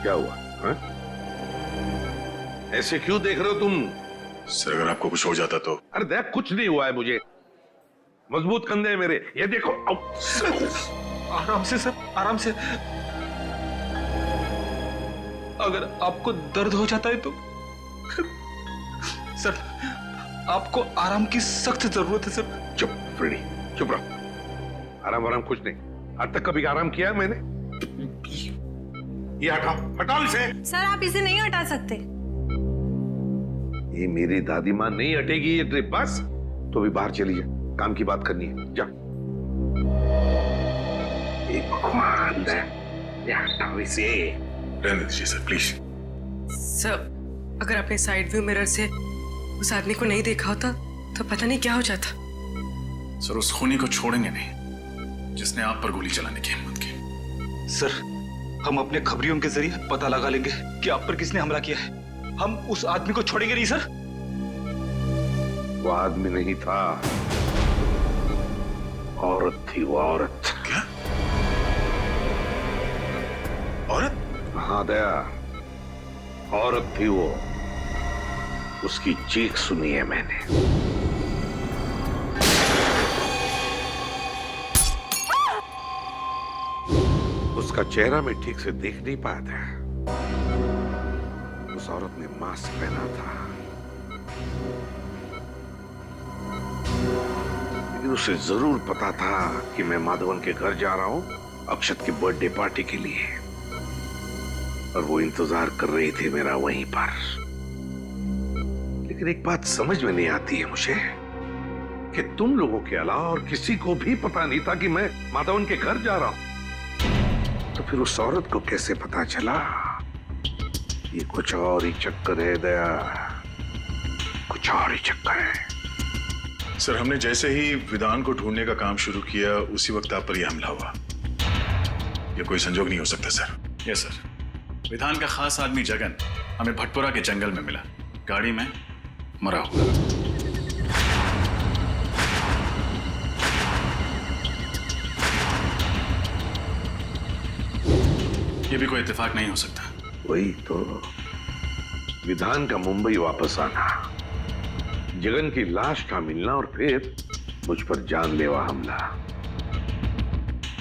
क्या हुआ हा? ऐसे क्यों देख रहे हो तुम? सर अगर आपको कुछ हो जाता तो? अरे देख, कुछ नहीं हुआ है मुझे। मजबूत कंधे हैं मेरे, ये देखो। आराम से सर, आराम से। अगर आपको दर्द हो जाता है तो सर, आपको आराम की सख्त जरूरत है सर। चुप फ्रेडी, चुप रहो। आराम कुछ नहीं। आज तक कभी आराम किया है मैंने? ये हटाओ, हटाओ इसे। सर आप इसे नहीं हटा सकते। ये मेरी दादी माँ नहीं हटेगी ये ट्रिप। बस तो भी बाहर चली जा, काम की बात करनी है। जा। ये भगवान है, ये हटाओ इसे। रहने दीजिए सर प्लीज। सर, अगर आपने साइड व्यू मिरर से उस आदमी को नहीं देखा होता तो पता नहीं क्या हो जाता। सर उस खूनी को छोड़ेंगे नहीं जिसने आप पर गोली चलाने की हिम्मत की। सर, हम अपने खबरियों के जरिए पता लगा लेंगे कि आप पर किसने हमला किया है। हम उस आदमी को छोड़ेंगे नहीं सर। वो आदमी नहीं था, औरत थी वो औरत। क्या? औरत? हाँ दया, औरत थी वो। उसकी चीख सुनी है मैंने। उसका चेहरा मैं ठीक से देख नहीं पाया था। उस औरत ने मास्क पहना था, लेकिन उसे जरूर पता था कि मैं माधवन के घर जा रहा हूं अक्षत की बर्थडे पार्टी के लिए, और वो इंतजार कर रही थी मेरा वहीं पर। लेकिन एक बात समझ में नहीं आती है मुझे कि तुम लोगों के अलावा और किसी को भी पता नहीं था कि मैं माधवन के घर जा रहा हूं। तो फिर उस औरत को कैसे पता चला? ये कुछ और ही चक्कर है दया, कुछ और ही चक्कर है। सर हमने जैसे ही विधान को ढूंढने का काम शुरू किया उसी वक्त आप पर यह हमला हुआ। यह कोई संजोग नहीं हो सकता सर। यस सर, विधान का खास आदमी जगन हमें भटपुरा के जंगल में मिला, गाड़ी में मरा हुआ। यह भी कोई इत्तेफाक नहीं हो सकता। वही तो, विधान का मुंबई वापस आना, जगन की लाश का मिलना और फिर मुझ पर जानलेवा हमला,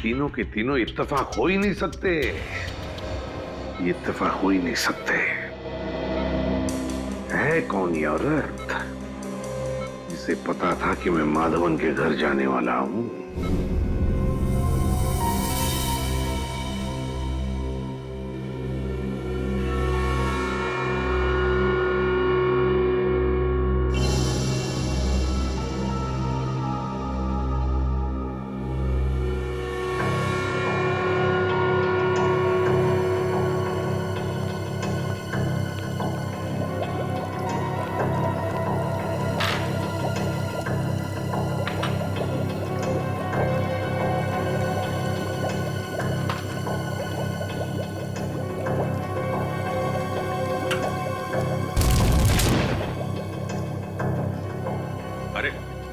तीनों के तीनों इत्तेफाक हो ही नहीं सकते। ये इत्तेफाक हो ही नहीं सकते। है कौन ये औरत जिसे पता था कि मैं माधवन के घर जाने वाला हूं?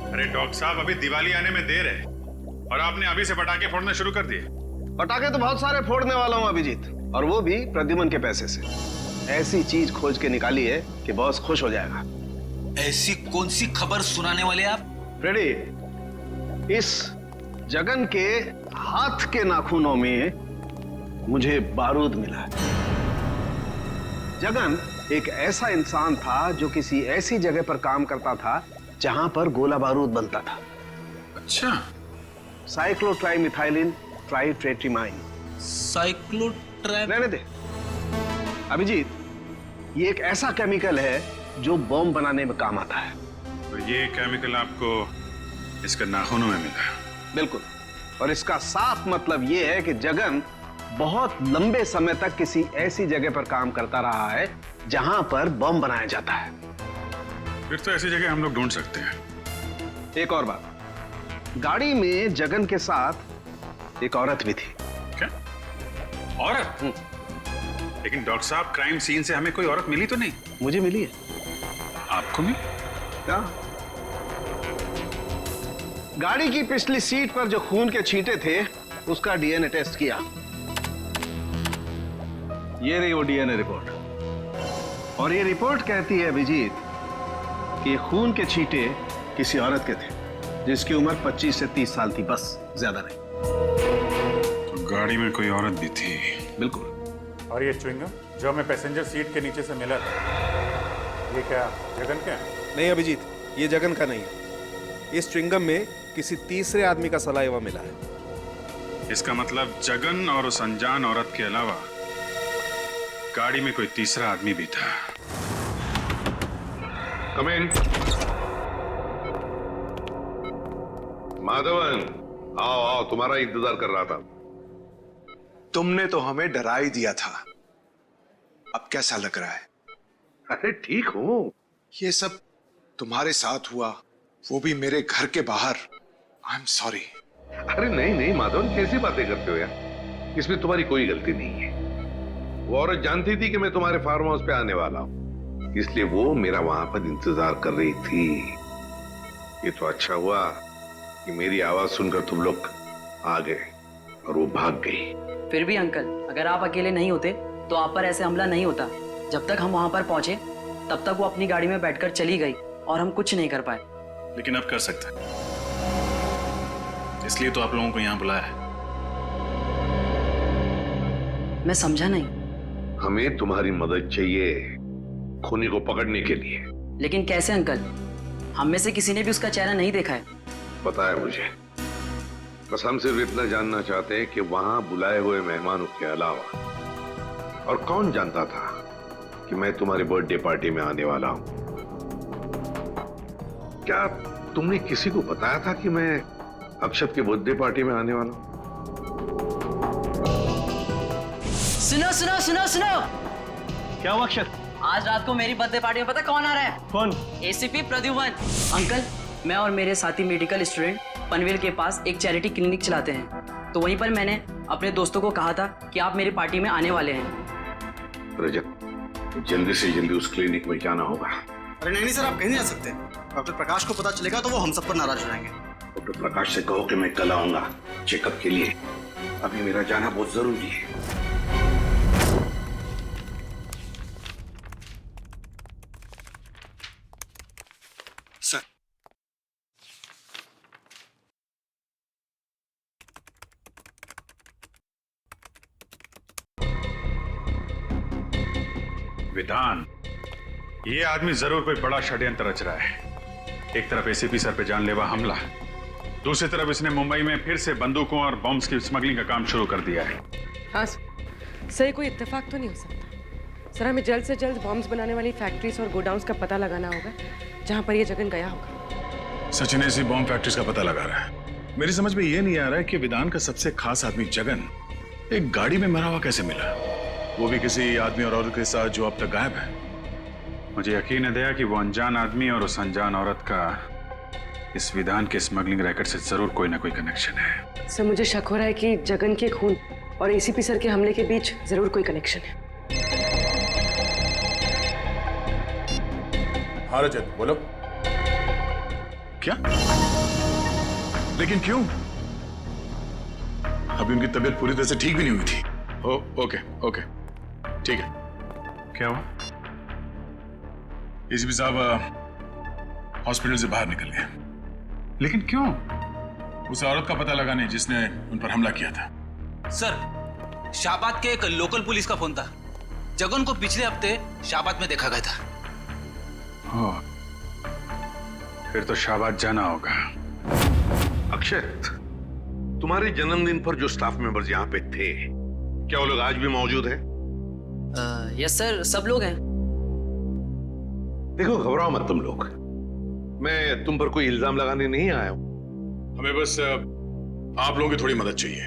अरे डॉक्टर साहब, अभी दिवाली आने में देर है और आपने अभी से पटाखे फोड़ने शुरू कर दिए। पटाखे तो बहुत सारे फोड़ने वाला हूं अभिजीत, और वो भी प्रद्युमन के पैसे से। ऐसी चीज खोज के निकाली है कि बॉस खुश हो जाएगा। ऐसी कौन सी खबर सुनाने वाले आप? फ्रेडी, इस जगन के हाथ के नाखूनों में मुझे बारूद मिला है। जगन एक ऐसा इंसान था जो किसी ऐसी जगह पर काम करता था जहां पर गोला बारूद बनता था। अच्छा। साइक्लोट्राइमिथाइलिन ट्राइट्रेट्रिमाइन। रहने दे अभिजीत, ये एक ऐसा केमिकल है जो बॉम्ब बनाने में काम आता है। तो ये केमिकल आपको इसके नाखूनों में मिला? बिल्कुल, और इसका साफ मतलब ये है कि जगन बहुत लंबे समय तक किसी ऐसी जगह पर काम करता रहा है जहां पर बम बनाया जाता है। फिर तो ऐसी जगह हम लोग ढूंढ सकते हैं। एक और बात, गाड़ी में जगन के साथ एक औरत भी थी। क्या? औरत? लेकिन डॉक्टर साहब, क्राइम सीन से हमें कोई औरत मिली तो नहीं? मुझे मिली है। आपको मिली? क्या? गाड़ी की पिछली सीट पर जो खून के छींटे थे उसका डीएनए टेस्ट किया। ये रही वो डीएनए रिपोर्ट, और ये रिपोर्ट कहती है अभिजीत कि ये खून के छींटे किसी औरत के थे जिसकी उम्र 25 से 30 साल थी, बस, ज्यादा नहीं। तो गाड़ी में कोई औरत भी थी? बिल्कुल। और ये च्युइंगम जो हमें पैसेंजर सीट के नीचे से मिला था, ये क्या जगन क्या है? नहीं अभिजीत, ये जगन का नहीं है। इस च्युइंगम में किसी तीसरे आदमी का सलाइवा मिला है। इसका मतलब जगन और उस अनजान औरत के अलावा गाड़ी में कोई तीसरा आदमी भी था। कम इन। माधवन, आओ आओ, तुम्हारा इंतजार कर रहा था। तुमने तो हमें डरा ही दिया था। अब कैसा लग रहा है? अरे ठीक हूं। ये सब तुम्हारे साथ हुआ, वो भी मेरे घर के बाहर। I am sorry. अरे नहीं नहीं माधवन, कैसी बातें करते हो यार, इसमें तुम्हारी कोई गलती नहीं है। वो औरत जानती थी कि मैं तुम्हारे फार्म हाउस पे आने वाला हूं, इसलिए वो मेरा वहां पर इंतजार कर रही थी। ये तो अच्छा हुआ कि मेरी आवाज सुनकर तुम लोग आ गए और वो भाग गई। फिर भी अंकल, अगर आप अकेले नहीं होते तो आप पर ऐसे हमला नहीं होता। जब तक हम वहां पर पहुंचे तब तक वो अपनी गाड़ी में बैठकर चली गई और हम कुछ नहीं कर पाए। लेकिन अब कर सकते हैं, इसलिए तो आप लोगों को यहाँ बुलाया है। मैं समझा नहीं। हमें तुम्हारी मदद चाहिए खूनी को पकड़ने के लिए। लेकिन कैसे अंकल? हम में से किसी ने भी उसका चेहरा नहीं देखा है। पता है मुझे, बस हम सिर्फ इतना जानना चाहते हैं कि वहां बुलाए हुए मेहमानों के अलावा और कौन जानता था कि मैं तुम्हारी बर्थडे पार्टी में आने वाला हूं। क्या तुमने किसी को बताया था कि मैं अक्षत के बर्थडे पार्टी में आने वाला हूं? सुनो सुनो सुनो सुनो। क्या हुआ अक्षत? आज रात को मेरी बर्थडे पार्टी में पता कौन आ रहा है? कौन? एसीपी प्रद्युमन। अंकल, मैं और मेरे साथी मेडिकल स्टूडेंट पनवेल के पास एक चैरिटी क्लिनिक चलाते हैं, तो वहीं पर मैंने अपने दोस्तों को कहा था कि आप मेरी पार्टी में आने वाले हैं। रजत, जल्दी से जल्दी उस क्लिनिक में जाना होगा। अरे नहीं सर, आप कहीं नहीं जा सकते। डॉक्टर प्रकाश को पता चलेगा तो वो हम सब पर नाराज हो जाएंगे। डॉक्टर प्रकाश से कहो कि मैं कल आऊंगा चेकअप के लिए। अभी मेरा जाना बहुत जरूरी है। सर, विधान, ये आदमी जरूर कोई बड़ा षड्यंत्र रच रहा है। एक तरफ एसीपी सर पे जानलेवा हमला, दूसरी तरफ इसने मुंबई में फिर से बंदूकों और बॉम्ब्स की स्मगलिंग का काम शुरू कर दिया है। हाँ सर, ये कोई इत्तेफाक तो नहीं हो सकता। सर, हमें जल्द से जल्द बॉम्ब्स बनाने वाली फैक्ट्रीज और गोडाउन्स का पता लगाना होगा जहाँ पर ये जगन गया होगा। सचिन इसी बॉम्ब फैक्ट्रीज का पता लगा रहा है। मेरी समझ में ये नहीं आ रहा है कि विधान का सबसे खास आदमी जगन एक गाड़ी में मरा हुआ कैसे मिला, वो भी किसी आदमी और औरत के साथ जो अब तक गायब है। मुझे यकीन है दया कि वो अनजान आदमी और उस अनजान औरत का इस विधान के स्मगलिंग रैकेट से जरूर कोई ना कोई कनेक्शन है। सर, मुझे शक हो रहा है कि जगन के खून और एसीपी सर के हमले के बीच जरूर कोई कनेक्शन है। हाँ रजत, बोलो। क्या? लेकिन क्यों? अभी उनकी तबीयत पूरी तरह से ठीक भी नहीं हुई थी। ओके ओके, ठीक है। क्या हुआ? एसीपी साहब हॉस्पिटल से बाहर निकल गए। लेकिन क्यों? उस औरत का पता लगाने जिसने उन पर हमला किया था। सर, शाहबाद के एक लोकल पुलिस का फोन था। जगन को पिछले हफ्ते शाहबाद में देखा गया था। फिर तो शाहबाद जाना होगा। अक्षत, तुम्हारे जन्मदिन पर जो स्टाफ मेंबर्स यहाँ पे थे, क्या वो लोग आज भी मौजूद हैं? यस सर, सब लोग हैं। देखो, घबराओ मत तुम लोग। मैं तुम पर कोई इल्जाम लगाने नहीं आया हूं। हमें बस आप लोगों की थोड़ी मदद चाहिए।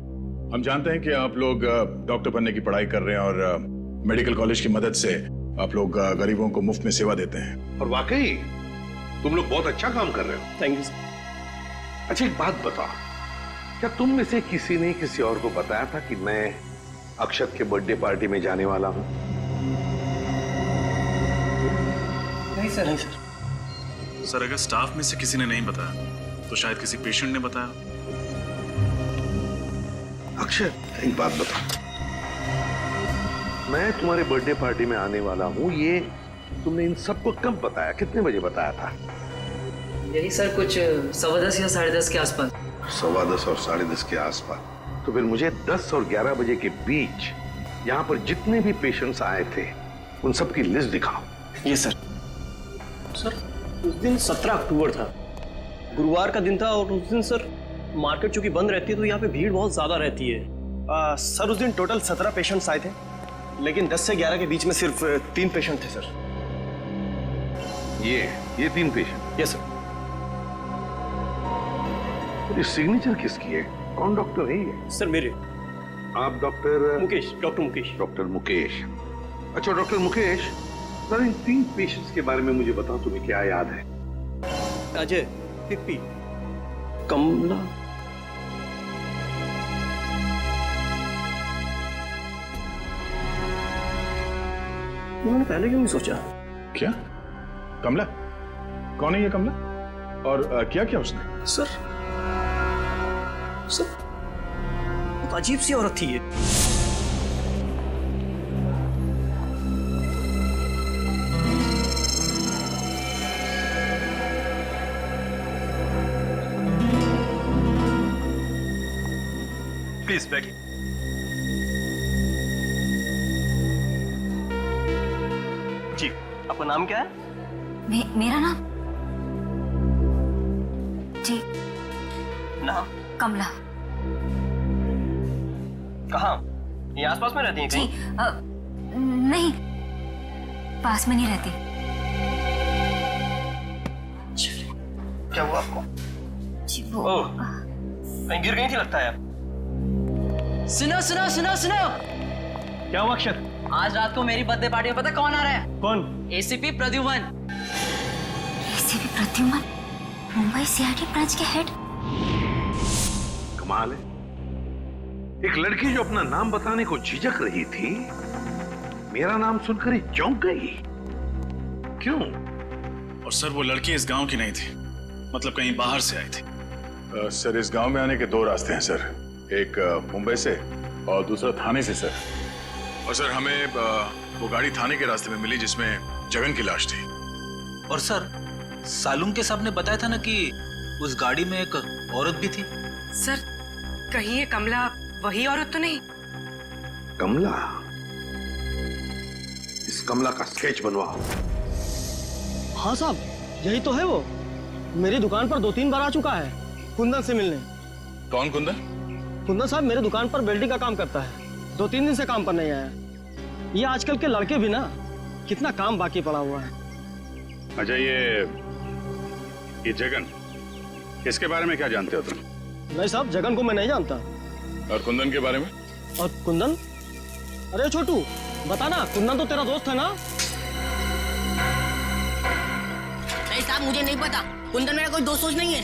हम जानते हैं कि आप लोग डॉक्टर बनने की पढ़ाई कर रहे हैं और मेडिकल कॉलेज की मदद से आप लोग गरीबों को मुफ्त में सेवा देते हैं। और वाकई तुम लोग बहुत अच्छा काम कर रहे हो। Thank you sir. अच्छा, एक बात बताओ, क्या तुम में से किसी ने किसी और को बताया था कि मैं अक्षत के बर्थडे पार्टी में जाने वाला हूं? नहीं सर। नहीं सर। सर, अगर स्टाफ में से किसी ने नहीं बताया तो शायद किसी पेशेंट ने बताया। अक्षत, एक बात बता, मैं तुम्हारे बर्थडे पार्टी में आने वाला हूँ, ये तुमने इन सबको कब बताया, कितने बजे बताया था? यही सर कुछ 10:15 या 10:30 के आसपास। 10:15 और 10:30 के आसपास। तो फिर मुझे 10 और 11 बजे के बीच यहाँ पर जितने भी पेशेंट्स आए थे उन सब की लिस्ट दिखाओ। ये सर। सर उस दिन 17 अक्टूबर था, गुरुवार का दिन था, और उस दिन सर मार्केट चूंकि बंद रहती है तो यहाँ पे भीड़ बहुत ज्यादा रहती है। सर उस दिन टोटल 17 पेशेंट्स आए थे, लेकिन 10 से 11 के बीच में सिर्फ 3 पेशेंट थे सर। ये 3 पेशेंट? Yes sir. ये सिग्नेचर किसकी है? कौन डॉक्टर है ये? सर मेरे। आप doctor Mukesh, doctor Mukesh. Doctor Mukesh. अच्छा डॉक्टर मुकेश, सर इन 3 पेशेंट्स के बारे में मुझे बताओ, तुम्हें क्या याद है? अजय, पिप्पी, कमला। मैंने पहले क्यों नहीं सोचा? क्या? कमला? कौन है ये कमला? और क्या किया उसने? सर बहुत अजीब सी औरत थी ये। प्लीज बैठिए। जी, आपका नाम क्या है? मेरा नाम जी नाम कमला। कहाँ? ये आसपास में रहती हैं जी कहीं? नहीं, पास में नहीं रहती। क्या हुआ आपको? जी वो ओह, कहीं गिर गई थी लगता है आप। सुनो सुनो सुनो सुनो, क्या हुआ अक्षर? आज रात को मेरी बर्थडे पार्टी में पता कौन आ रहा है? कौन? ACP Pradyuman. ACP Pradyuman, Mumbai CID branch के हेड। कमाल है, एक लड़की जो अपना नाम बताने को झिझक रही थी, मेरा नाम सुनकर ही चौंक गई। क्यों? और सर वो लड़की इस गांव की नहीं थी, मतलब कहीं बाहर से आई थी। सर इस गांव में आने के 2 रास्ते हैं सर, एक मुंबई से और दूसरा थाने से सर। और सर हमें वो गाड़ी थाने के रास्ते में मिली जिसमें जगन की लाश थी। और सर सालूम के साहब ने बताया था ना कि उस गाड़ी में एक औरत भी थी। सर कहीं ये कमला वही औरत तो नहीं? कमला? इस कमला का स्केच बनवाओ। हाँ साहब, यही तो है वो। मेरी दुकान पर 2-3 बार आ चुका है कुंदन से मिलने। कौन कुंदन? कुंदन साहब मेरे दुकान पर वेल्डिंग का काम करता है, 2-3 दिन से काम पर नहीं आया। ये आजकल के लड़के भी ना, कितना काम बाकी पड़ा हुआ है। अच्छा ये जगन, इसके बारे में क्या जानते हो तुम? नहीं साहब, जगन को मैं नहीं जानता। और कुंदन के बारे में? और कुंदन? अरे छोटू बता ना, कुंदन तो तेरा दोस्त है ना? नहीं साहब मुझे नहीं पता, कुंदन मेरा कोई दोस्त नहीं है।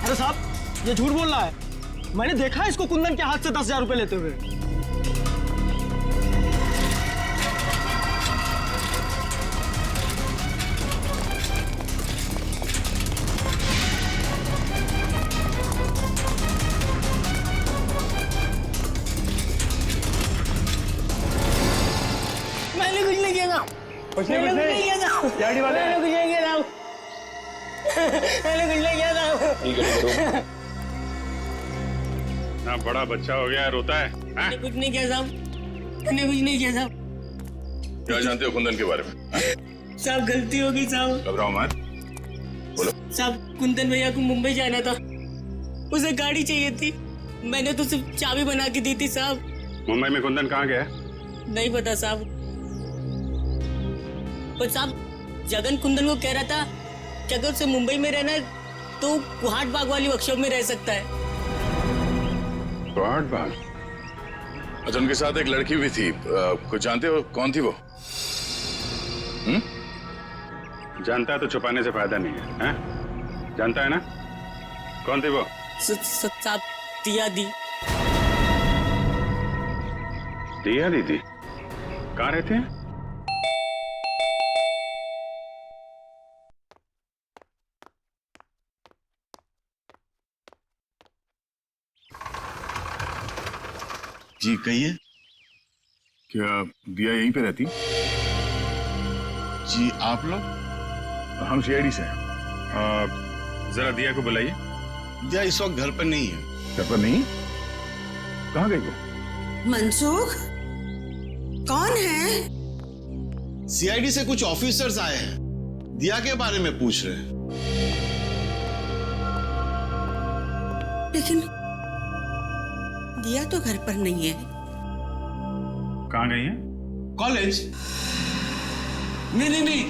अरे साहब ये झूठ बोल रहा है, मैंने देखा है इसको कुंदन के हाथ से 10,000 रुपए लेते हुए। मैंने कुछ नहीं किया था। कुछ नहीं किया था। मैंने कुछ नहीं किया था। मैंने कुछ नहीं किया था। ना बड़ा बच्चा हो गया है, रोता है। मैंने कुछ नहीं किया साहब, मैंने कुछ नहीं किया साहब। क्या जानते हो कुंदन के बारे में? साहब गलती होगी साहब। घबराओ मत, बोलो। साहब कुंदन भैया को मुंबई जाना था, उसे गाड़ी चाहिए थी, मैंने तो सिर्फ चाबी बना के दी थी साहब। मुंबई में कुंदन कहाँ गया? नहीं पता साहब, पर साहब जगन कुंदन को कह रहा था कि अगर उसे मुंबई में रहना है तो कुहाट बाग वाली वर्कशॉप में रह सकता है। कुहाट बाग? अच्छा उनके साथ एक लड़की भी थी, कुछ जानते हो कौन थी वो? जानता है तो छुपाने से फायदा नहीं है, हैं? जानता है ना कौन थी वो? साहब दिया दी। दिया दीदी कहाँ रहते हैं? जी कहिए। क्या दिया यहीं पे रहती? जी आप लोग? हम सीआईडी से हैं। जरा दिया को बुलाइए। दिया इस वक्त घर पर नहीं है। घर पर नहीं? कहाँ गई वो? मनसुख, कौन है? सीआईडी से कुछ ऑफिसर्स आए हैं, दिया के बारे में पूछ रहे हैं। लेकिन दिया तो घर पर नहीं है। कहाँ गई है? कॉलेज? नहीं,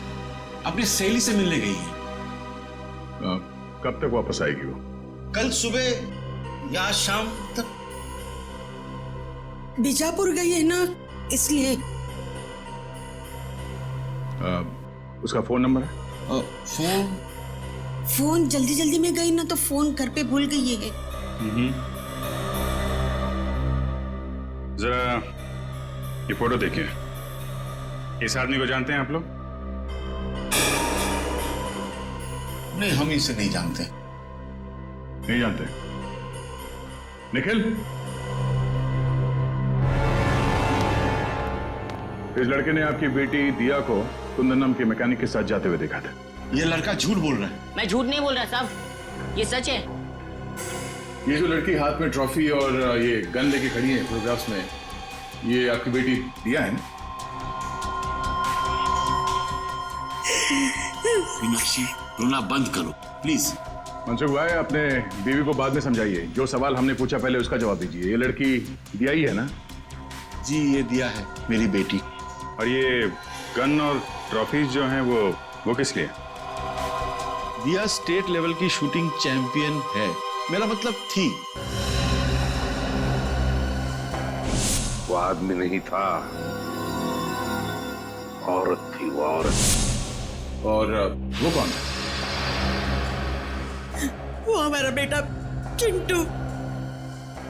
अपनी सहेली से मिलने गई है। कब तक वापस आएगी वो? कल सुबह या शाम तक। बीजापुर गई है ना, इसलिए। उसका फोन नंबर है? फोन जल्दी में गई ना, तो फोन घर पे भूल गई है। जरा ये फोटो देखिए। इस आदमी को जानते हैं आप लोग? नहीं, हम इसे नहीं जानते। नहीं जानते? निखिल, इस लड़के ने आपकी बेटी दिया को कुंदन नाम के मैकेनिक के साथ जाते हुए देखा था। ये लड़का झूठ बोल रहा है। मैं झूठ नहीं बोल रहा साहब, ये सच है। ये जो लड़की हाथ में ट्रॉफी और ये गन लेके खड़ी है फोटोग्राफ्स में, ये आपकी बेटी दिया है ना? मीनाक्षी, रोना बंद करो प्लीज। मनसुख भाई, अपने बीवी को बाद में समझाइए। जो सवाल हमने पूछा पहले उसका जवाब दीजिए। ये लड़की दिया ही है ना? जी ये दिया है, मेरी बेटी। और ये गन और ट्रॉफीज जो हैं वो किस लिए? दिया स्टेट लेवल की शूटिंग चैंपियन है। मेरा मतलब थी। वो आदमी नहीं था, औरत थी वो औरत। और वो कौन है? वो हमारा बेटा चिंटू,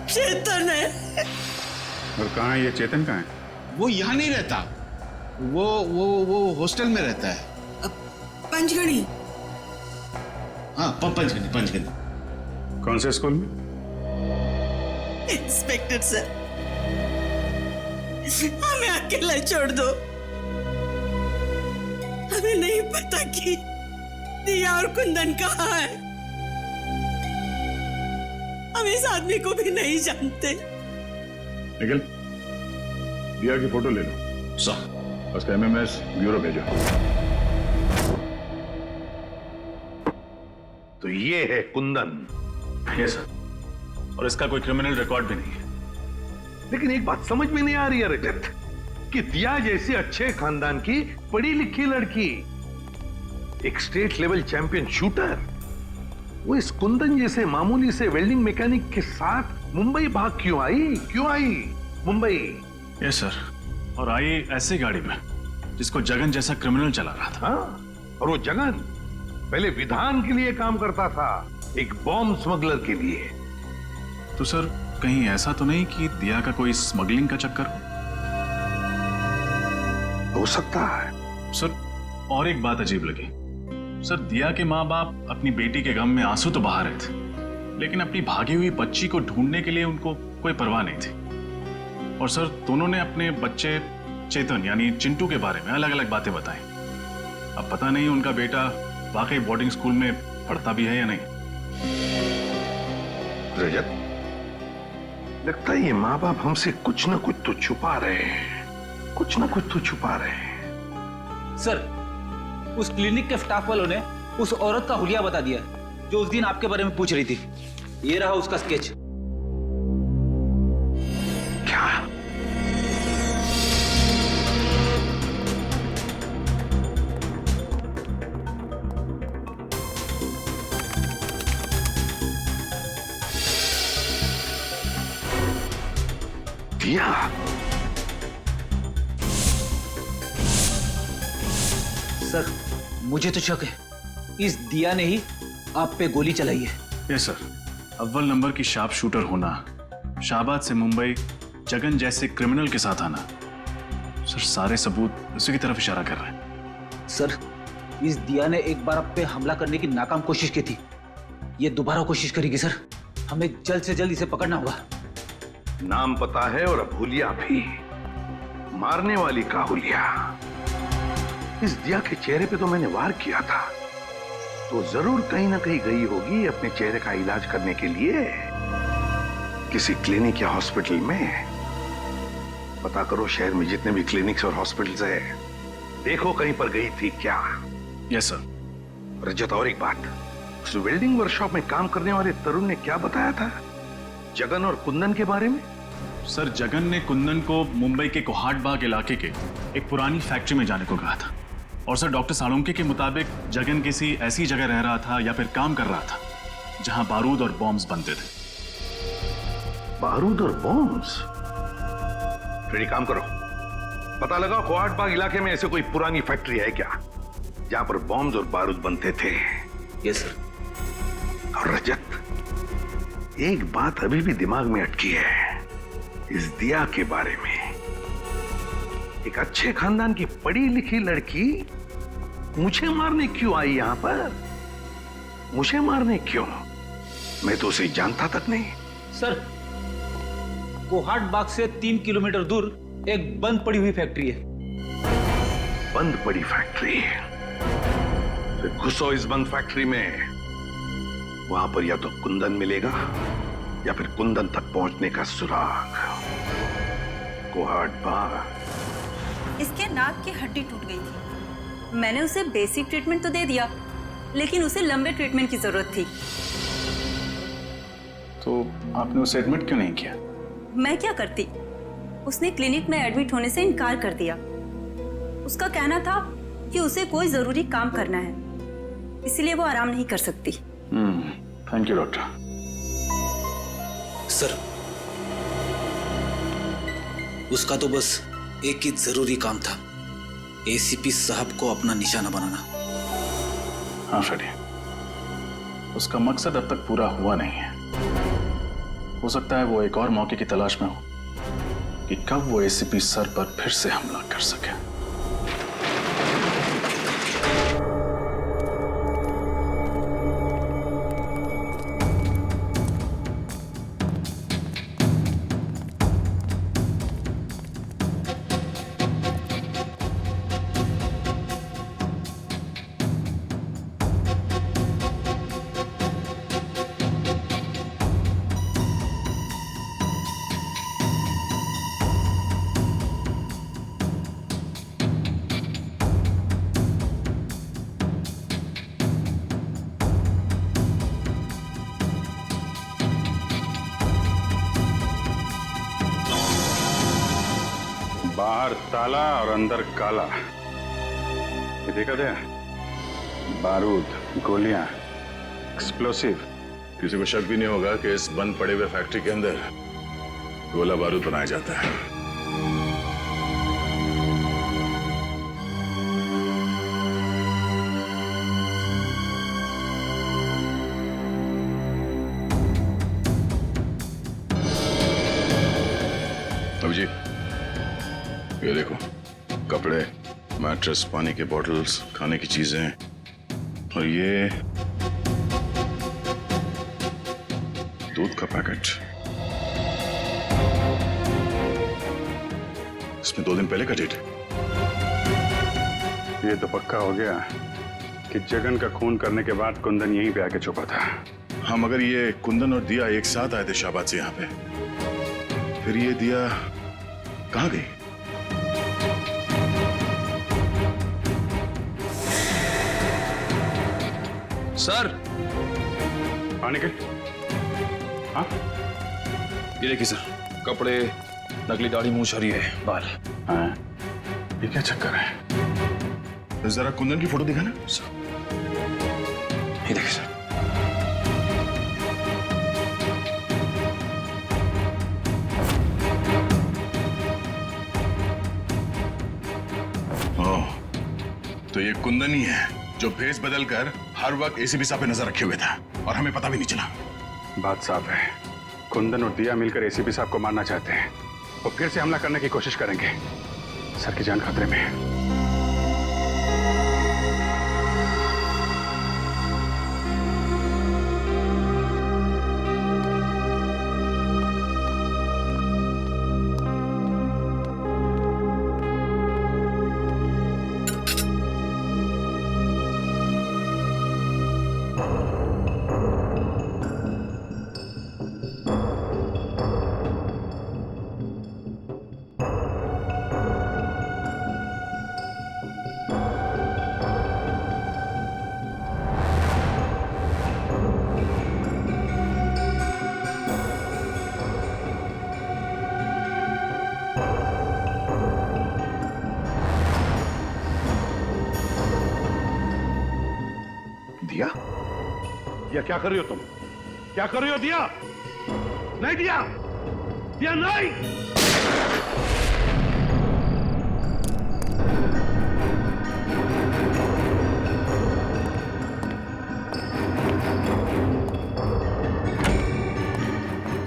चेतन है। और कहाँ है ये चेतन? कहाँ है? वो यहाँ नहीं रहता, वो हॉस्टल में रहता है। पंचगढ़ी। हाँ, पंचगढ़ी। कौन से स्कूल में? इंस्पेक्टर सर, हमें अकेला छोड़ दो। हमें नहीं पता कि दिया और कुंदन कहाँ है। हम इस आदमी को भी नहीं जानते। निखिल, दिया की फोटो ले लो। सर, उसका एमएमएस ब्यूरो भेजो। तो ये है कुंदन? Yes sir. और इसका कोई क्रिमिनल रिकॉर्ड भी नहीं है। लेकिन एक बात समझ में नहीं आ रही है रजत, कि दिया जैसे अच्छे खानदान की पढ़ी लिखी लड़की, एक स्टेट लेवल चैंपियन शूटर, वो इस कुंदन जैसे मामूली से वेल्डिंग मैकेनिक के साथ मुंबई भाग क्यों आई मुंबई? Yes sir. और आई ऐसी गाड़ी में जिसको जगन जैसा क्रिमिनल चला रहा था। हाँ, और वो जगन पहले विधान के लिए काम करता था, एक बॉम्ब स्मगलर के लिए। तो सर, कहीं ऐसा तो नहीं कि दिया का कोई स्मगलिंग का चक्कर हो सकता है सर। और एक बात अजीब लगी सर, दिया के माँ बाप अपनी बेटी के गम में आंसू तो बहा रहे थे, लेकिन अपनी भागी हुई बच्ची को ढूंढने के लिए उनको कोई परवाह नहीं थी। और सर, दोनों ने अपने बच्चे चेतन यानी चिंटू के बारे में अलग अलग बातें बताई। अब पता नहीं उनका बेटा वाकई बोर्डिंग स्कूल में पढ़ता भी है या नहीं। रजत, लगता है ये माँ बाप हमसे कुछ ना कुछ तो छुपा रहे हैं, सर, उस क्लिनिक के स्टाफ वालों ने उस औरत का हुलिया बता दिया जो उस दिन आपके बारे में पूछ रही थी। ये रहा उसका स्केच। क्या? दिया? सर, मुझे तो शक है इस दिया ने ही आप पे गोली चलाई है। Yes sir. अव्वल नंबर की शार्प शूटर होना, शाहबाद से मुंबई जगन जैसे क्रिमिनल के साथ आना, सर सारे सबूत उसी की तरफ इशारा कर रहे हैं। सर, इस दिया ने एक बार आप पे हमला करने की नाकाम कोशिश की थी, ये दोबारा कोशिश करेगी। सर, हमें जल्द से जल्द इसे पकड़ना होगा। नाम पता है और अब हुलिया भी, मारने वाली का हुलिया। इस दिया के चेहरे पे तो मैंने वार किया था, तो जरूर कहीं ना कहीं गई होगी अपने चेहरे का इलाज करने के लिए किसी क्लिनिक या हॉस्पिटल में। पता करो शहर में जितने भी क्लिनिक्स और हॉस्पिटल्स है, देखो कहीं पर गई थी क्या। Yes sir. रजत, और एक बात, उस वेल्डिंग वर्कशॉप में काम करने वाले तरुण ने क्या बताया था जगन और कुंदन के बारे में? सर, जगन ने कुंदन को मुंबई के कोहाट बाग इलाके के एक पुरानी फैक्ट्री में जाने को कहा था। और सर, डॉक्टर साळुंके के मुताबिक जगन किसी ऐसी जगह रह रहा था या फिर काम कर रहा था जहां बारूद और बॉम्ब्स बनते थे। बारूद और बॉम्ब्स? फिर एक काम करो, पता लगाओ कोहाट बाग इलाके में ऐसे कोई पुरानी फैक्ट्री है क्या जहां पर बॉम्ब्स और बारूद बनते थे। Yes sir. और रजत, एक बात अभी भी दिमाग में अटकी है इस दिया के बारे में। एक अच्छे खानदान की पढ़ी लिखी लड़की मुझे मारने क्यों आई यहां पर? मुझे मारने क्यों? मैं तो उसे जानता तक नहीं। सर, कोहाट बाग से 3 किलोमीटर दूर एक बंद पड़ी हुई फैक्ट्री है। बंद पड़ी फैक्ट्री? फिर घुसो इस बंद फैक्ट्री में। वहां पर या तो कुंदन मिलेगा या फिर कुंदन तक पहुंचने का सुराग। कोहाट बाग। इसके नाक की हड्डी टूट गई थी। मैंने उसे बेसिक ट्रीटमेंट तो दे दिया, लेकिन उसे लंबे ट्रीटमेंट की जरूरत थी। तो आपने उसे एडमिट क्यों नहीं किया? मैं क्या करती? उसने क्लिनिक में एडमिट होने से इनकार कर दिया। उसका कहना था कि उसे कोई जरूरी काम करना है, इसलिए वो आराम नहीं कर सकती। Thank you doctor. सर, उसका तो बस एक ही जरूरी काम था, एसीपी साहब को अपना निशाना बनाना। हाँ फ्रेडी, उसका मकसद अब तक पूरा हुआ नहीं है। हो सकता है वो एक और मौके की तलाश में हो कि कब वो एसीपी सर पर फिर से हमला कर सके। बाहर ताला और अंदर काला। ये देखा था? बारूद, गोलियां, एक्सप्लोसिव। किसी को शक भी नहीं होगा कि इस बंद पड़े हुए फैक्ट्री के अंदर गोला बारूद बनाया जाता है। अभिजीत, ये देखो, कपड़े, मैट्रेस, पानी के बॉटल्स, खाने की चीजें, और ये दूध का पैकेट। इसमें 2 दिन पहले का डेट है। ये तो पक्का हो गया कि जगन का खून करने के बाद कुंदन यहीं पे आके छुपा था। हाँ, मगर ये कुंदन और दिया एक साथ आए थे शाहबाद से यहाँ पे। फिर ये दिया कहाँ गई? सर, निकल। हाँ, ये देखिए सर, कपड़े, नकली दाढ़ी, मूंछ और ये बाल। हाँ, ये क्या चक्कर है? तो जरा कुंदन की फोटो दिखाना। ये देखिए सर। तो ये कुंदन ही है जो भेस बदलकर हर वक्त एसीपी साहब पे नजर रखे हुए था और हमें पता भी नहीं चला। बात साफ है, कुंदन और दिया मिलकर एसीपी साहब को मारना चाहते हैं। वो फिर से हमला करने की कोशिश करेंगे। सर की जान खतरे में है। दिया क्या कर रही हो तुम? क्या कर रही हो दिया? नहीं दिया, दिया नहीं।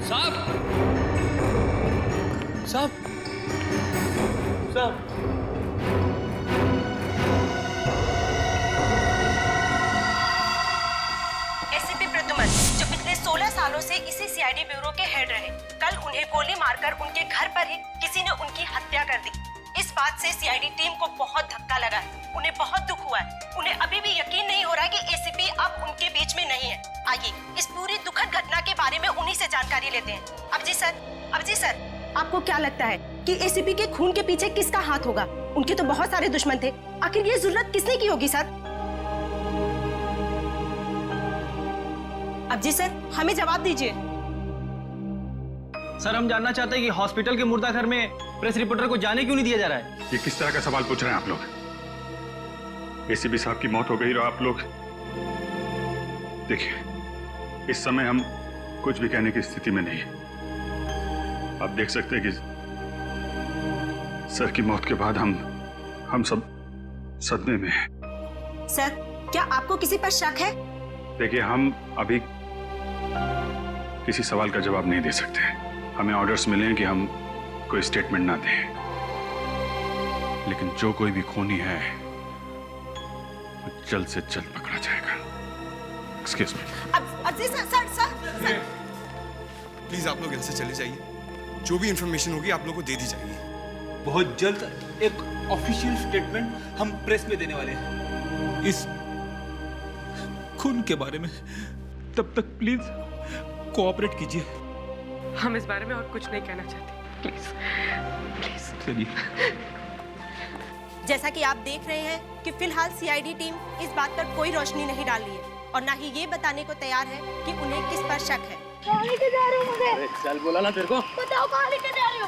साहब, साहब, साहब। एसीपी प्रद्युमन, जो पिछले 16 सालों से इसी सीआईडी ब्यूरो के हेड रहे, कल उन्हें गोली मारकर उनके घर पर ही किसी ने उनकी हत्या कर दी। इस बात से सीआईडी टीम को बहुत धक्का लगा है, उन्हें बहुत दुख हुआ है। उन्हें अभी भी यकीन नहीं हो रहा कि एसीपी अब उनके बीच में नहीं है। आइए इस पूरी दुखद घटना के बारे में उन्हीं से जानकारी लेते हैं। अबजी सर, आपको क्या लगता है कि एसीपी के खून के पीछे किसका हाथ होगा? उनके तो बहुत सारे दुश्मन थे, आखिर ये जरूरत किसने की होगी सर? अबजी सर, हमें जवाब दीजिए। सर, हम जानना चाहते हैं कि हॉस्पिटल के मुर्दा घर में प्रेस रिपोर्टर को जाने क्यों नहीं दिया जा रहा है? ये किस तरह का सवाल पूछ रहे हैं आप लोग? एसीपी साहब की मौत हो गई और आप लोग देखिए, इस समय हम कुछ भी कहने की स्थिति में नहीं है। आप देख सकते हैं कि सर की मौत के बाद हम सब सदमे में हैं। सर, क्या आपको किसी पर शक है? देखिए, हम अभी किसी सवाल का जवाब नहीं दे सकते। हमें ऑर्डर्स मिले हैं कि हम कोई स्टेटमेंट ना दें, लेकिन जो कोई भी खूनी है वो जल्द से जल्द पकड़ा जाएगा। Excuse me. सर, प्लीज आप लोग यहाँ से चले जाइए। जो भी इंफॉर्मेशन होगी आप लोग को दे दी जाएगी। बहुत जल्द एक ऑफिशियल स्टेटमेंट हम प्रेस में देने वाले हैं इस खून के बारे में। तब तक प्लीज कोऑपरेट कीजिए। हम इस बारे में और कुछ नहीं कहना चाहते, प्लीज। चलिए। जैसा कि आप देख रहे हैं कि फिलहाल सीआईडी टीम इस बात पर कोई रोशनी नहीं डाल रही है और ना ही ये बताने को तैयार है कि उन्हें किस पर शक है। कहाँ लेके जा रहे हो मुझे? अरे चल, बोला ना तेरे को। बताओ कहाँ लेके जा रहे हो?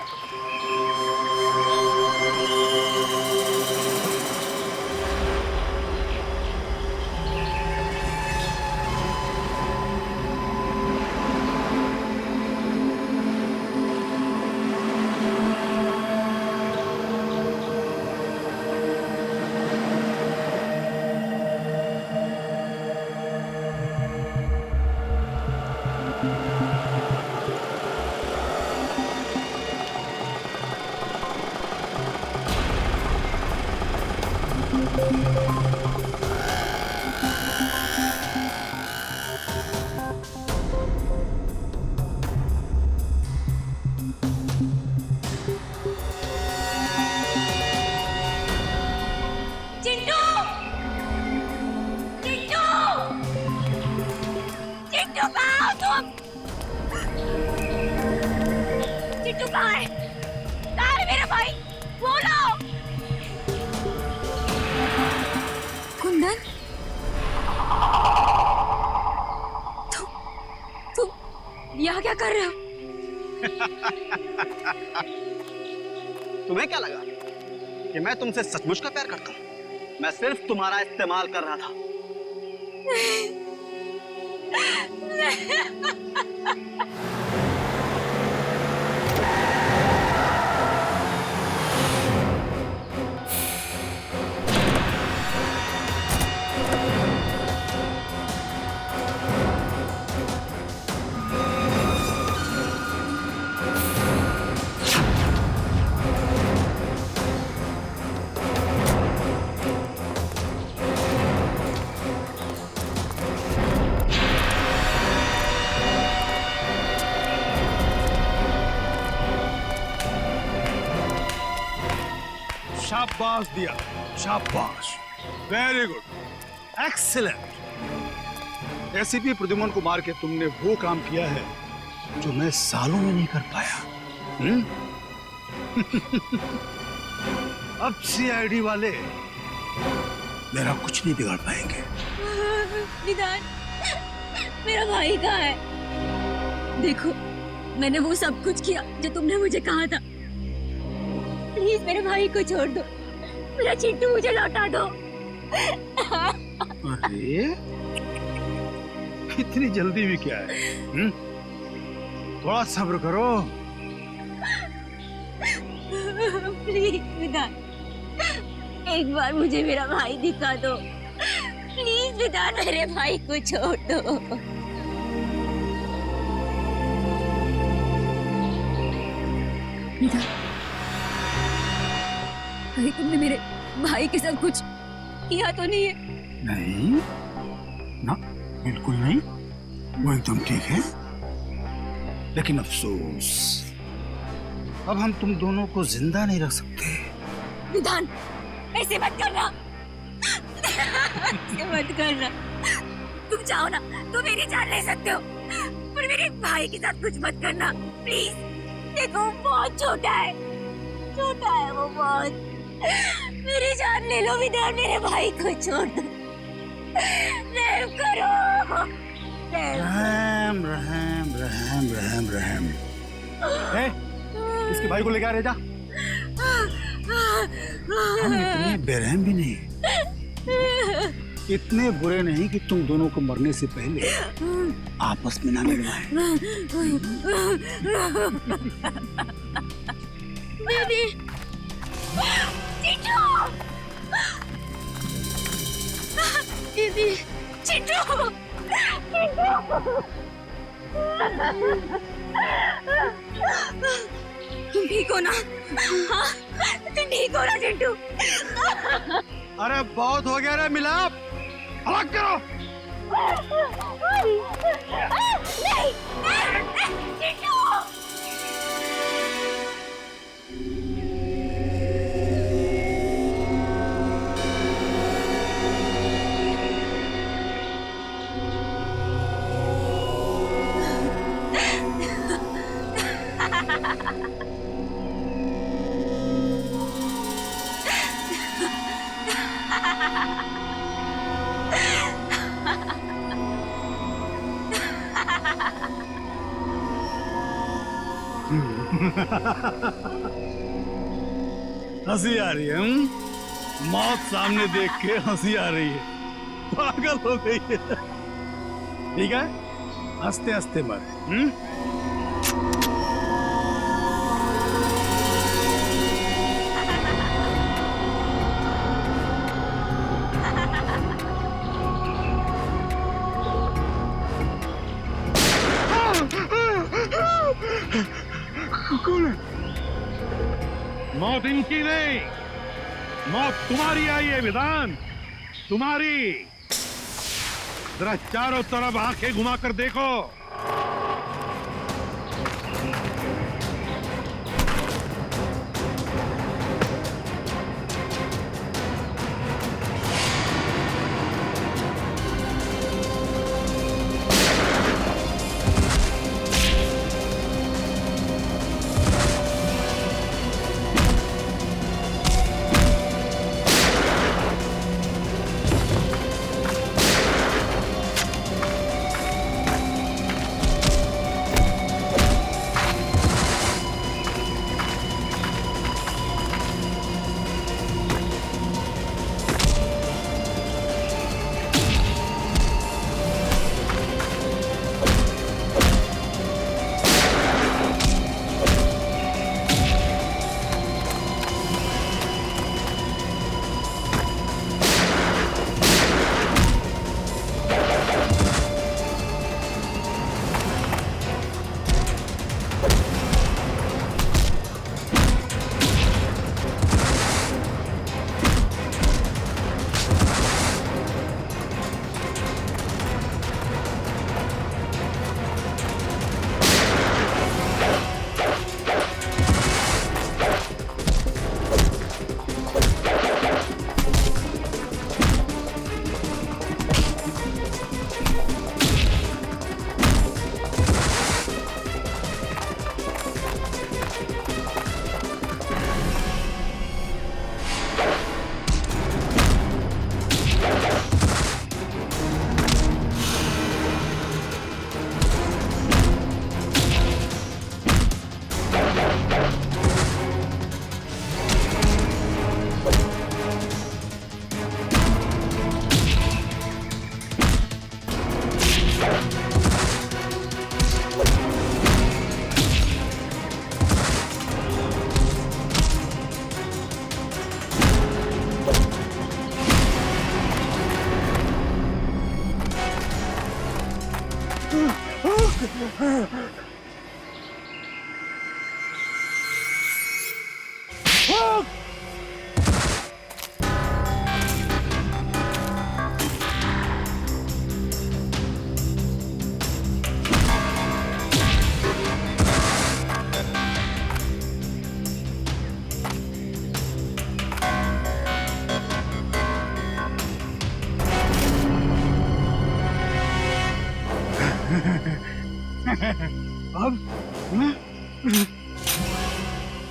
चिट्टू कहाँ है? कहाँ है मेरा भाई? बोलो। कुंदन, तुम यहाँ क्या कर रहे हो? तुम्हें क्या लगा कि मैं तुमसे सचमुच का प्यार करता हूँ? मैं सिर्फ तुम्हारा इस्तेमाल कर रहा था। शाबाश दिया, शाबाश, very good, excellent. ACP Pradyuman को मार के तुमने वो काम किया है जो मैं सालों में नहीं कर पाया। अब सीआईडी वाले मेरा कुछ नहीं बिगाड़ पाएंगे। निदान, मेरा भाई कहाँ है? देखो, मैंने वो सब कुछ किया जो तुमने मुझे कहा था। प्लीज मेरे भाई को छोड़ दो, मेरा चिट्टू मुझे लौटा दो। अरे इतनी जल्दी भी क्या है? थोड़ा सब्र करो। प्लीज विधान, एक बार मुझे मेरा भाई दिखा दो। प्लीज विधान, मेरे भाई को छोड़ दो। विधान, कहीं तुमने मेरे भाई के साथ कुछ किया तो नहीं है? नहीं ना, बिल्कुल नहीं, वो एकदम ठीक है। लेकिन अफसोस, अब हम तुम दोनों को जिंदा नहीं रख सकते। विधान, ऐसे मत करना। ऐसे मत करना। तुम चाहो ना तो मेरी जान ले सकते हो, पर मेरे भाई के साथ कुछ मत करना प्लीज। देखो वो बहुत छोटा है वो बहुत। मेरी जान ले लो विधान, मेरे भाई को छोड़ दो। रहम करो। रहम रहम रहम रहम रहम। इसके भाई को लेके आ रहे जा। हम इतने बेरहम भी नहीं, इतने बुरे नहीं कि तुम दोनों को मरने से पहले आपस में ना मिलवाएं। बेबी, चिंटू, दीदी, चिंटू, तुम ठीक हो ना? हाँ, तुम ठीक हो ना चिंटू? अरे बहुत हो गया रे मिलाप, अलग करो। नहीं, चिंटू। हंसी आ रही है? मौत सामने देख के हंसी आ रही है, पागल हो गई है। ठीक है, हंसते हंसते मर। मौत इनकी नहीं, मौत तुम्हारी आई है विधान, तुम्हारी। जरा चारों तरफ आंखें घुमाकर देखो। अब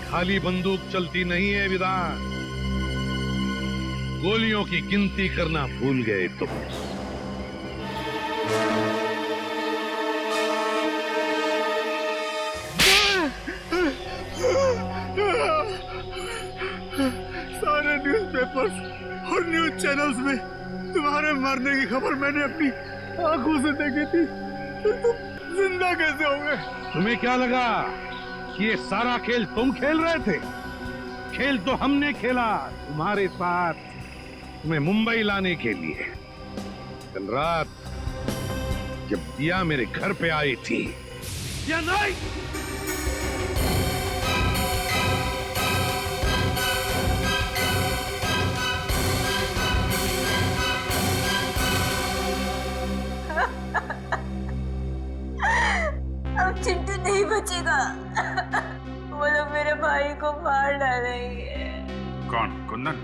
खाली बंदूक चलती नहीं है विधान, गोलियों की गिनती करना भूल गए तुम। सारे न्यूज़पेपर्स और न्यूज़ चैनल्स में तुम्हारे मरने की खबर मैंने अपनी आंखों से देखी थी। तुम जिंदा कैसे हो गए? तुम्हें क्या लगा कि ये सारा खेल तुम खेल रहे थे? खेल तो हमने खेला तुम्हारे साथ, तुम्हें मुंबई लाने के लिए। कल रात जब दिया मेरे घर पे आई थी या नहीं? अब चिंटू नहीं बचेगा। वो लोग मेरे भाई को मार डालेंगे। कौन? कुंदन?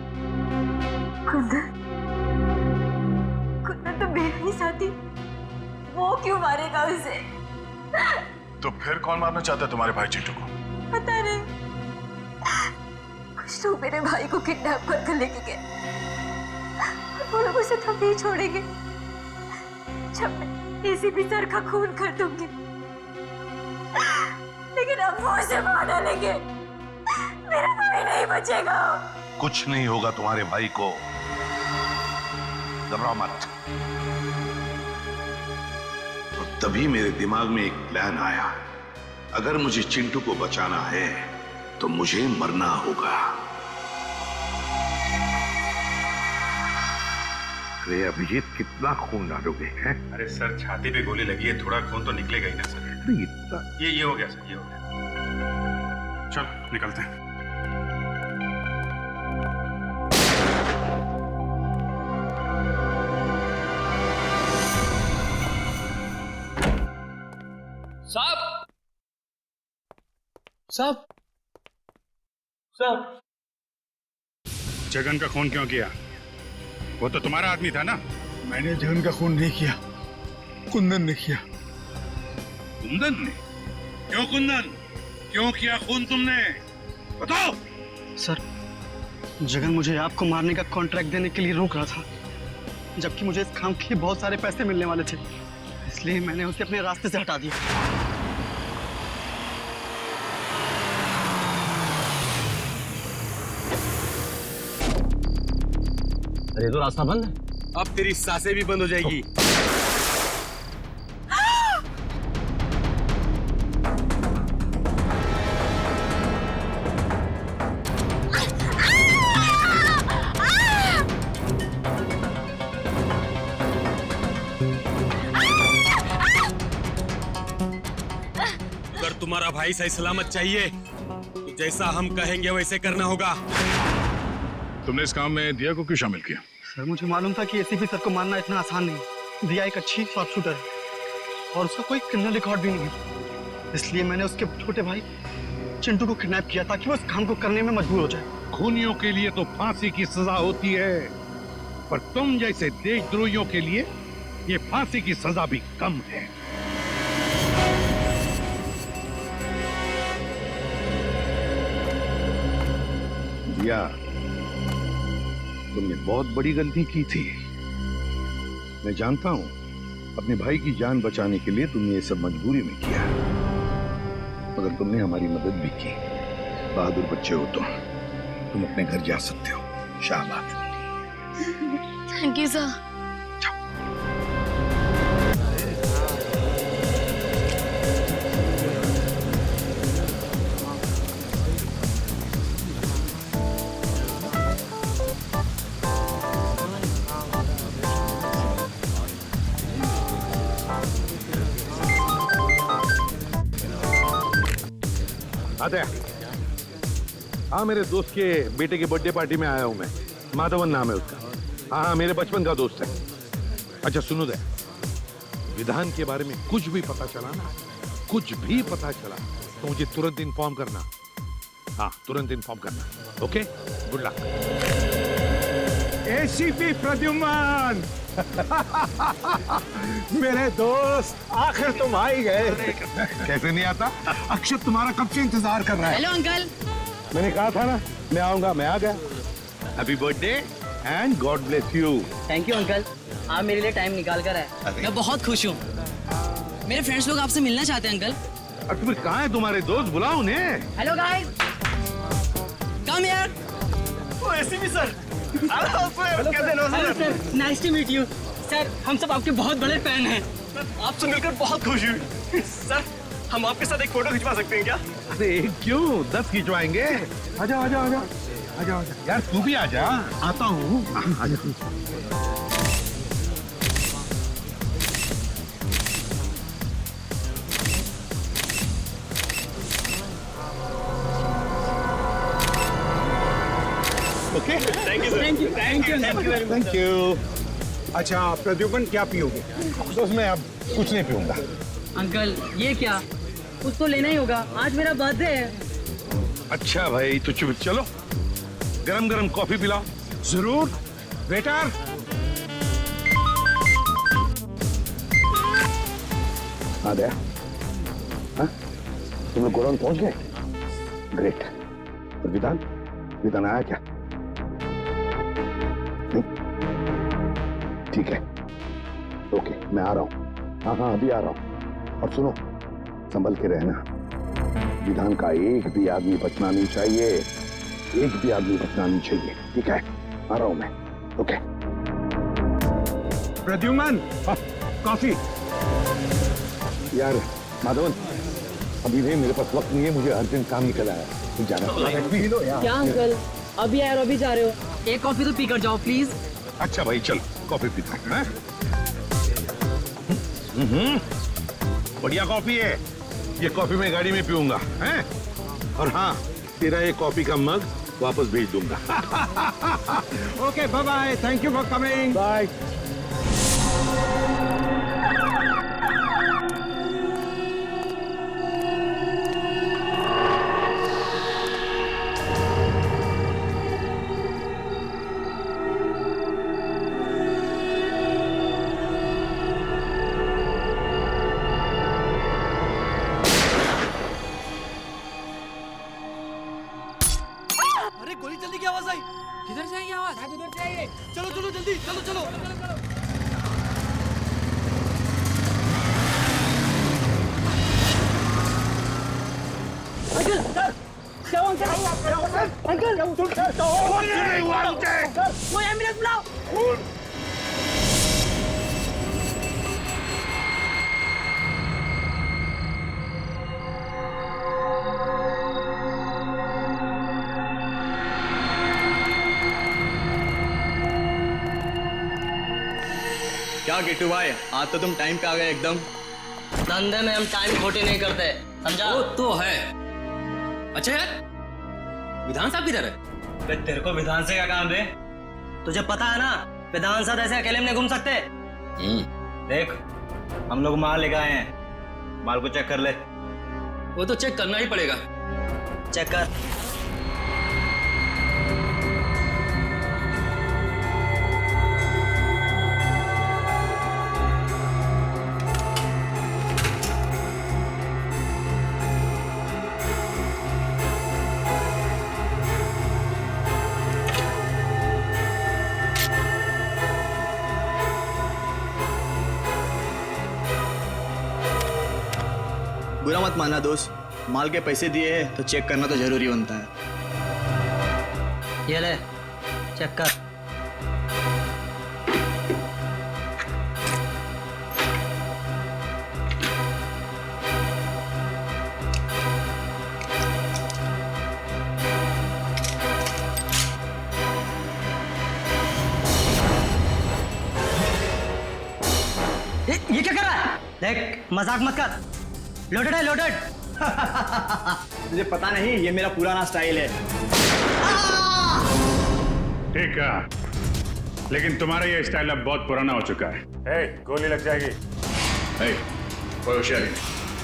कुंदन? कुंदन तो मेरा ही साथी, वो क्यों मारेगा उसे? तो फिर कौन मारना चाहता है तुम्हारे भाई चिंटू को? पता नहीं, कुछ लोग मेरे भाई को किडनैप कर लेके गए। वो लोग उसे तब नहीं छोड़ेंगे जब मैं एसीपी सर का खून कर दूंगी। लेकिन अब वो उसे मार डालेंगे, मेरा भाई नहीं बचेगा। कुछ नहीं होगा तुम्हारे भाई को, घबराओ मत। और तभी मेरे दिमाग में एक प्लान आया, अगर मुझे चिंटू को बचाना है तो मुझे मरना होगा। अरे अभिजीत, कितना खून डालोगे हैं? अरे सर, छाती पे गोली लगी है, थोड़ा खून तो निकलेगा ही ना सर। इतना ये हो गया सर, ये हो गया। चल निकलते हैं। साहब, साहब, साहब, जगन का खून क्यों किया? वो तो तुम्हारा आदमी था ना? मैंने जगन का खून नहीं किया, कुंदन ने किया। कुंदन ने? क्यों कुंदन? क्यों किया खून तुमने? बताओ। सर, जगन मुझे आपको मारने का कॉन्ट्रैक्ट देने के लिए रोक रहा था, जबकि मुझे इस काम के लिए बहुत सारे पैसे मिलने वाले थे, इसलिए मैंने उसे अपने रास्ते से हटा दिया। अरे तो रास्ता बंद है। अब तेरी सांसें भी बंद हो जाएगी। अगर तुम्हारा भाई सही सलामत चाहिए तो जैसा हम कहेंगे वैसे करना होगा। तुमने इस काम में दिया को क्यों शामिल किया? सर, मुझे मालूम था कि एसीपी सर को मारना इतना आसान नहीं। दिया एक अच्छी शॉर्ट शूटर है और उसका कोई क्रिमिनल रिकॉर्ड भी नहीं है, इसलिए मैंने उसके छोटे भाई चिंटू को किडनैप किया ताकि वो इस काम को करने में मजबूर हो जाए। खूनियों के लिए तो फांसी की सजा होती है, पर तुम जैसे देशद्रोहियों के लिए ये फांसी की सजा भी कम है। दिया, तुमने बहुत बड़ी गलती की थी। मैं जानता हूं, अपने भाई की जान बचाने के लिए तुमने ये सब मजबूरी में किया, मगर तुमने हमारी मदद भी की। बहादुर बच्चे हो तुम अपने घर जा सकते हो। शाबाश। Thank you sir. आते हाँ, मेरे दोस्त के बेटे के बर्थडे पार्टी में आया हूँ मैं। माधवन नाम है उसका। हाँ, मेरे बचपन का दोस्त है। अच्छा सुनो दे, विधान के बारे में कुछ भी पता चला ना, कुछ भी पता चला तो मुझे तुरंत इन्फॉर्म करना। हाँ, तुरंत इन्फॉर्म करना। Okay, good luck. ACP Pradyuman मेरे दोस्त, आखिर तुम आ ही गए। कैसे नहीं आता? अक्षत तुम्हारा कब से इंतजार कर रहा है। Hello uncle. मैंने कहा था ना मैं आऊंगा, मैं आ गया। Happy birthday and God bless you. Thank you uncle, आप मेरे लिए टाइम निकाल कर आए। मैं बहुत खुश हूँ। मेरे फ्रेंड्स लोग आपसे मिलना चाहते हैं अंकल। और तुम्हें कहाँ है तुम्हारे दोस्त? बुलाओ उन्हें। Hello guys, come here. Oh ACP sir, sir, nice to meet you. Sir, हम सब आपके बहुत बड़े फैन हैं। आपसे मिलकर बहुत खुश हुई। सर, हम आपके साथ एक फोटो खिंचवा सकते हैं क्या? अरे क्यों, 10 खिंचवाएंगे। आजा आजा आजा आजा आजा। यार तू भी आजा। आता हूँ। आजा। Okay, thank you sir. Thank you, thank you, thank you very much. Thank you. अच्छा प्रद्युमन, क्या पियोगे? दोस्त मैं अब कुछ नहीं पीऊंगा। अंकल ये क्या, कुछ तो लेना ही होगा, आज मेरा बर्थडे है। अच्छा भाई तो चुप, चलो गरम गरम कॉफी पिलाओ। जरूर। वेटर, आ गया। हाँ? तुम लोग गोडाउन पहुंच गए? ग्रेट। और विधान, विधान आया क्या? नहीं? ठीक है, ओके, मैं आ रहा हूँ। हाँ हाँ, अभी आ रहा हूँ। और सुनो, संभल के रहना। विधान का एक भी आदमी बचना नहीं चाहिए, एक भी आदमी बचना नहीं चाहिए। ठीक है, आ रहा हूँ मैं। ओके। प्रद्युमन, कॉफी। यार माधवन, अभी नहीं, मेरे पास वक्त नहीं है, मुझे अर्जेंट काम निकल आया है, जाना। क्या अंकल, अभी आए और अभी जा रहे हो? एक कॉफी तो पी कर जाओ प्लीज। अच्छा भाई चल, कॉफी पीता हूं। बढ़िया कॉफी है ये। कॉफी मैं गाड़ी में पीऊंगा हैं? और हाँ, तेरा ये कॉफी का मग वापस भेज दूंगा। Okay, bye bye, thank you for coming. Bye. अरे गोली चलने की आवाज आई। किधर से आई आवाज? शायद उधर से आई है। चलो चलो जल्दी, चलो चलो। अंकल, क्या हुआ अंकल? अंकल, वो एम्बुलेंस बुलाओ। क्या गिट्टू भाई, आज तो तुम टाइम पे आ गए एकदम। धंधे में हम टाइम खोटी नहीं करते, समझा? वो तो है। अच्छा यार, विधान साहब किधर है? तेरे को विधान से क्या काम है? तुझे पता है ना, विधान साहब ऐसे अकेले में नहीं घूम सकते। देख, हम लोग माल लेके आए हैं, माल को चेक कर ले। वो तो चेक करना ही पड़ेगा। चेक कर। बुरा मत मानना दोस्त, माल के पैसे दिए हैं तो चेक करना तो जरूरी बनता है। ये ले, चेक कर। ये क्या कर रहा है? देख, मजाक मत कर। लोडेड है, लोडेड। मुझे पता नहीं, ये मेरा पुराना स्टाइल है। ठीक है, लेकिन तुम्हारा ये स्टाइल अब बहुत पुराना हो चुका है। गोली लग जाएगी। कोई होशियारी नहीं।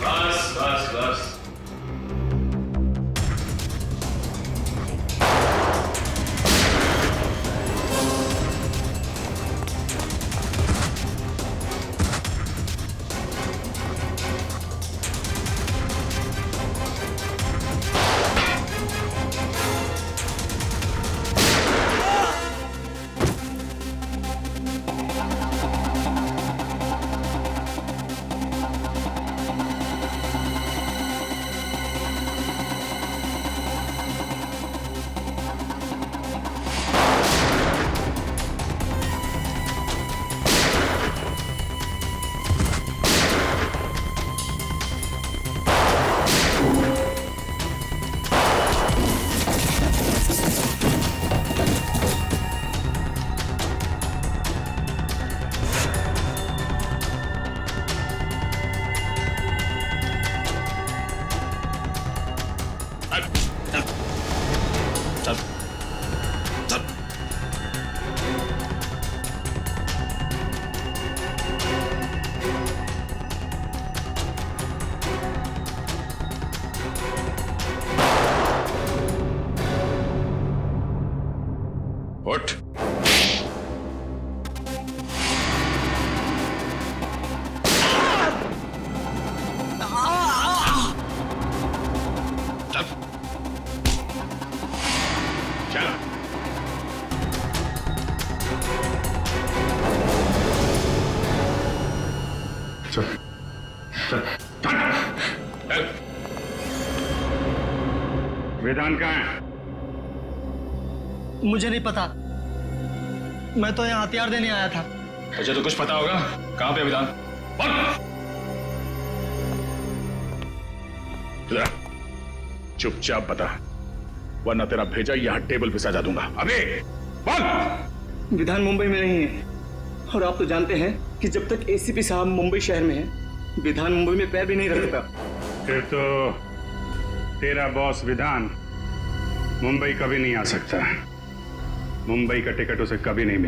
बस बस बस। उठ। चल। चल चल चल। वेदांत कहाँ है? मुझे नहीं पता, मैं तो यहाँ हथियार देने आया था। तुझे तो कुछ पता होगा। कहाँ पे विधान? चुपचाप बता, वरना तेरा भेजा यहाँ टेबल पे सजा दूंगा। अबे बोल। विधान मुंबई में नहीं है, और आप तो जानते हैं कि जब तक एसीपी साहब मुंबई शहर में है, विधान मुंबई में पैर भी नहीं रखता। फिर तो तेरा बॉस विधान मुंबई कभी नहीं आ सकता। मुंबई का टिकट उसे कभी नहीं मिलेगा।